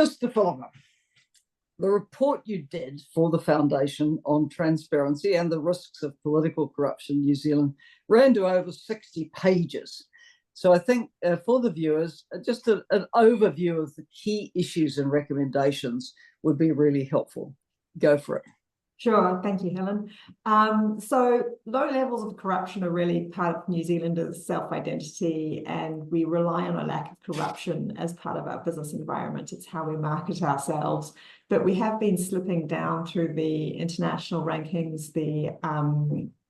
first to Philippa, the report you did for the Foundation on transparency and the risks of political corruption in New Zealand ran to over 60 pages. So I think for the viewers, just an overview of the key issues and recommendations would be really helpful. Go for it. Sure, thank you, Helen. So low levels of corruption are really part of New Zealanders' self-identity, and we rely on a lack of corruption as part of our business environment. It's how we market ourselves. But we have been slipping down through the international rankings, the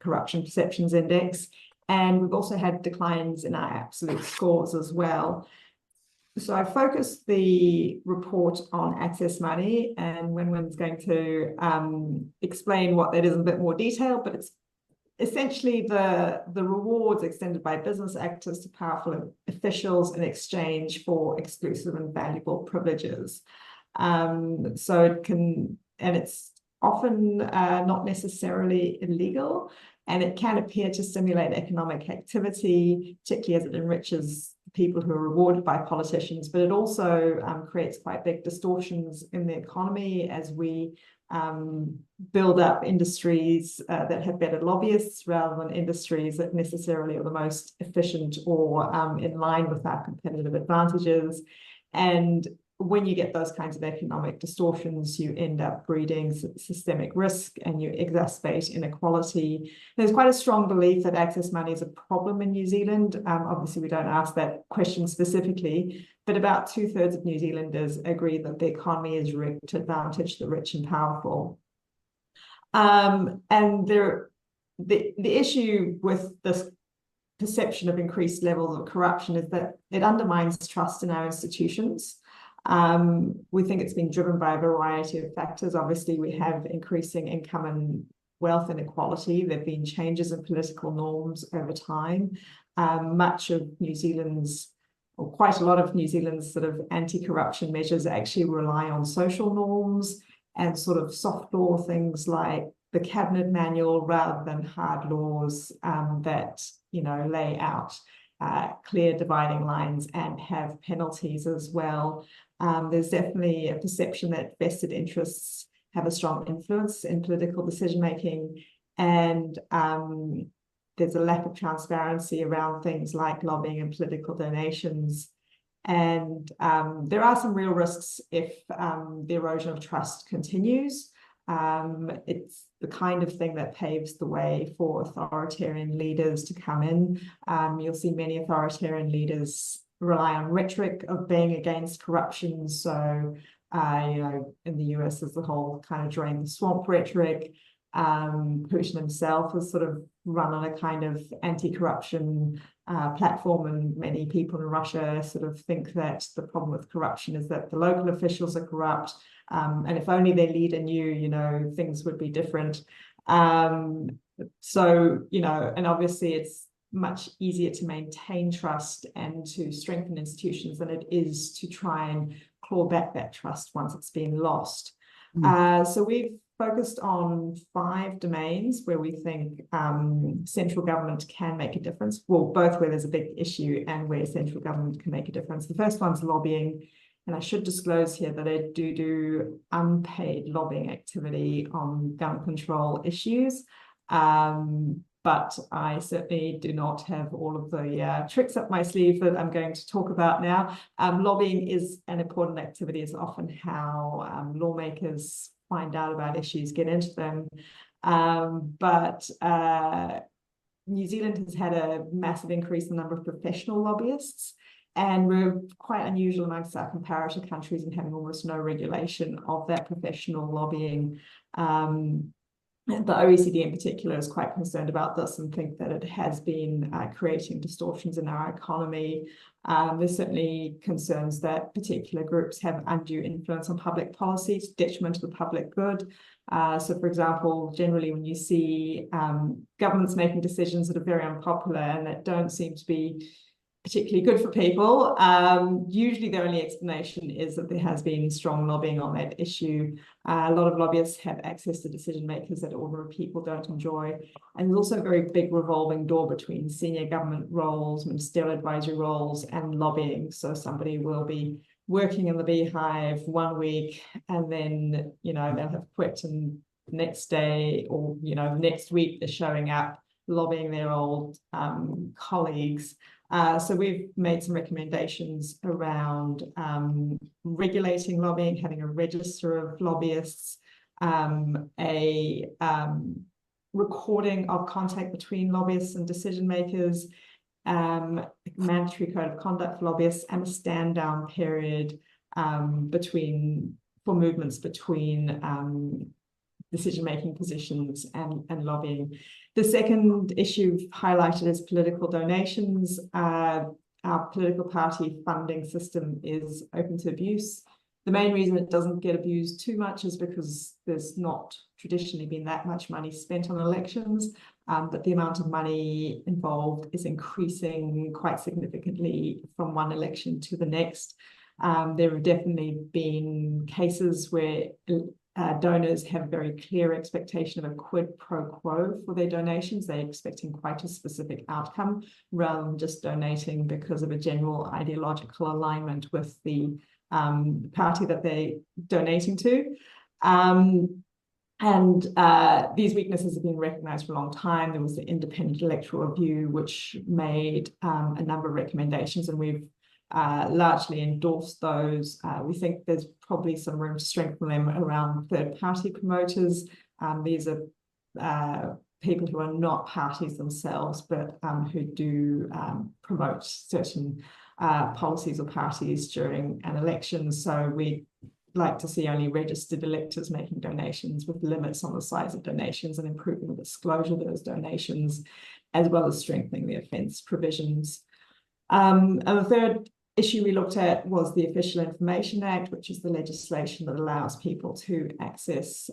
Corruption Perceptions Index, and we've also had declines in our absolute scores as well. So I focused the report on access money, and Wenwen's going to explain what that is in a bit more detail, but it's essentially the rewards extended by business actors to powerful officials in exchange for exclusive and valuable privileges. So it can, and it's often not necessarily illegal, and it can appear to stimulate economic activity, particularly as it enriches people who are rewarded by politicians, but it also creates quite big distortions in the economy as we build up industries that have better lobbyists rather than industries that necessarily are the most efficient or in line with our competitive advantages. And when you get those kinds of economic distortions, you end up breeding systemic risk and you exacerbate inequality. There's quite a strong belief that access money is a problem in New Zealand. Obviously, we don't ask that question specifically, but about 2/3 of New Zealanders agree that the economy is rigged to advantage the rich and powerful. And the issue with this perception of increased levels of corruption is that it undermines trust in our institutions. We think it's been driven by a variety of factors. Obviously, we have increasing income and wealth inequality. There have been changes in political norms over time. Much of New Zealand's, or quite a lot of New Zealand's sort of anti-corruption measures actually rely on social norms and sort of soft law things like the cabinet manual rather than hard laws that, you know, lay out clear dividing lines and have penalties as well. There's definitely a perception that vested interests have a strong influence in political decision-making, and there's a lack of transparency around things like lobbying and political donations. And there are some real risks if the erosion of trust continues. It's the kind of thing that paves the way for authoritarian leaders to come in. You'll see many authoritarian leaders rely on rhetoric of being against corruption. So, you know, in the US, there's the whole kind of drain the swamp rhetoric. Putin himself has sort of run on a kind of anti-corruption platform, and many people in Russia sort of think that the problem with corruption is that the local officials are corrupt, and if only their leader knew, you know, things would be different. So, you know, and obviously it's much easier to maintain trust and to strengthen institutions than it is to try and claw back that trust once it's been lost. So we've focused on 5 domains where we think central government can make a difference. Well, both where there's a big issue and where central government can make a difference. The first one's lobbying. And I should disclose here that I do unpaid lobbying activity on gun control issues. But I certainly do not have all of the tricks up my sleeve that I'm going to talk about now. Lobbying is an important activity. It's often how lawmakers find out about issues, get into them. But New Zealand has had a massive increase in the number of professional lobbyists, and we're quite unusual amongst our comparator countries in having almost no regulation of that professional lobbying. The OECD in particular is quite concerned about this and think that it has been creating distortions in our economy. There's certainly concerns that particular groups have undue influence on public policy to detriment to the public good. So, for example, generally when you see governments making decisions that are very unpopular and that don't seem to be particularly good for people, usually the only explanation is that there has been strong lobbying on that issue. A lot of lobbyists have access to decision makers that ordinary people don't enjoy. And there's also a very big revolving door between senior government roles, ministerial advisory roles, and lobbying. So somebody will be working in the beehive 1 week, and then, you know, they'll have quit, and next day or, you know, next week they're showing up lobbying their old colleagues. So we've made some recommendations around regulating lobbying, having a register of lobbyists, a recording of contact between lobbyists and decision makers, mandatory code of conduct for lobbyists, and a stand down period for movements between decision-making positions and lobbying. The second issue highlighted is political donations. Our political party funding system is open to abuse. The main reason it doesn't get abused too much is because there's not traditionally been that much money spent on elections, but the amount of money involved is increasing quite significantly from one election to the next. There have definitely been cases where donors have very clear expectation of a quid pro quo for their donations. They're expecting quite a specific outcome rather than just donating because of a general ideological alignment with the party that they're donating to. These weaknesses have been recognised for a long time. There was the Independent Electoral Review, which made a number of recommendations, and we've largely endorsed those. We think there's probably some room to strengthen them around third-party promoters. These are people who are not parties themselves, but who do promote certain policies or parties during an election. So we like to see only registered electors making donations, with limits on the size of donations, and improving the disclosure of those donations, as well as strengthening the offence provisions. And the third issue we looked at was the Official Information Act, which is the legislation that allows people to access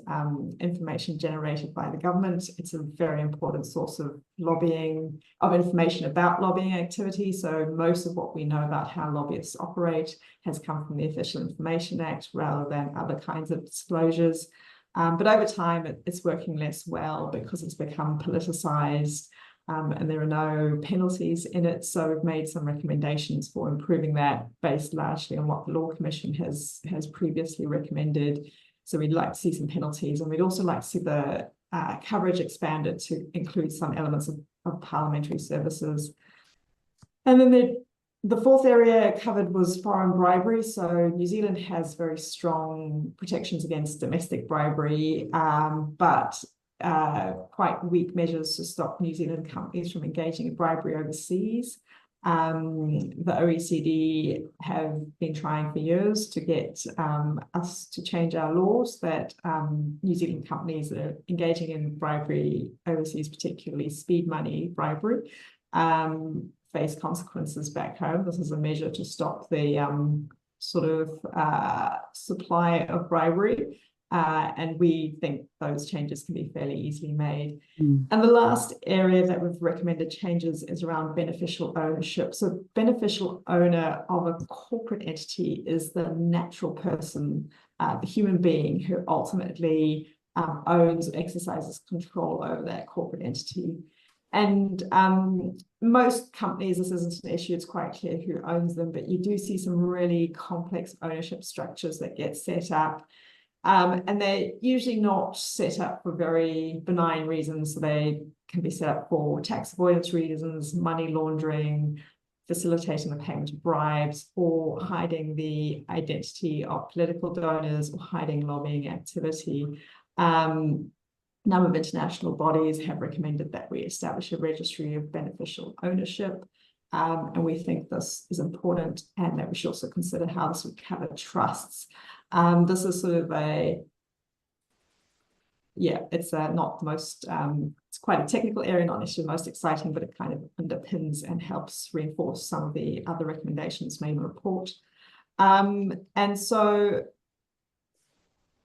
information generated by the government. It's a very important source of information about lobbying activity. So most of what we know about how lobbyists operate has come from the Official Information Act rather than other kinds of disclosures. But over time, it's working less well because it's become politicized. And there are no penalties in it. So we've made some recommendations for improving that, based largely on what the Law Commission has previously recommended. So we'd like to see some penalties, and we'd also like to see the coverage expanded to include some elements of parliamentary services. And then the fourth area covered was foreign bribery. So New Zealand has very strong protections against domestic bribery, but quite weak measures to stop New Zealand companies from engaging in bribery overseas. The OECD have been trying for years to get us to change our laws that New Zealand companies that are engaging in bribery overseas, particularly speed money bribery, face consequences back home. This is a measure to stop the supply of bribery. And we think those changes can be fairly easily made. And the last area that we've recommended changes is around beneficial ownership. So beneficial owner of a corporate entity is the natural person, the human being who ultimately owns, exercises control over that corporate entity. And most companies, this isn't an issue, it's quite clear who owns them, but you do see some really complex ownership structures that get set up. And they're usually not set up for very benign reasons. So they can be set up for tax avoidance reasons, money laundering, facilitating the payment of bribes, or hiding the identity of political donors, or hiding lobbying activity. A number of international bodies have recommended that we establish a registry of beneficial ownership. And we think this is important, and that we should also consider how this would cover trusts. This is sort of it's not the most, it's quite a technical area, not necessarily the most exciting, but it kind of underpins and helps reinforce some of the other recommendations made in the report. And so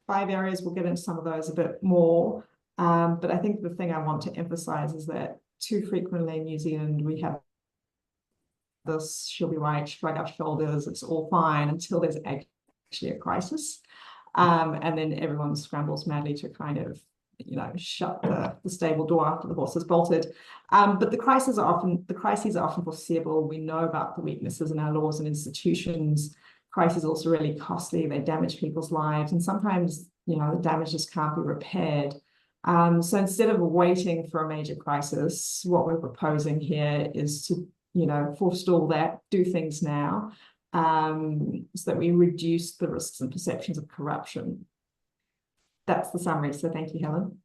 5 areas, we'll get into some of those a bit more. But I think the thing I want to emphasize is that too frequently in New Zealand, we have this, she'll be right, shrug our shoulders, it's all fine, until there's actually a crisis. And then everyone scrambles madly to kind of, shut the stable door after the horse has bolted. But the crises are often foreseeable. We know about the weaknesses in our laws and institutions. crises are also really costly. They damage people's lives, and sometimes, you know, the damage just can't be repaired. So instead of waiting for a major crisis, what we're proposing here is to, you know, forestall that, do things now, so that we reduce the risks and perceptions of corruption. That's the summary. So thank you, Helen.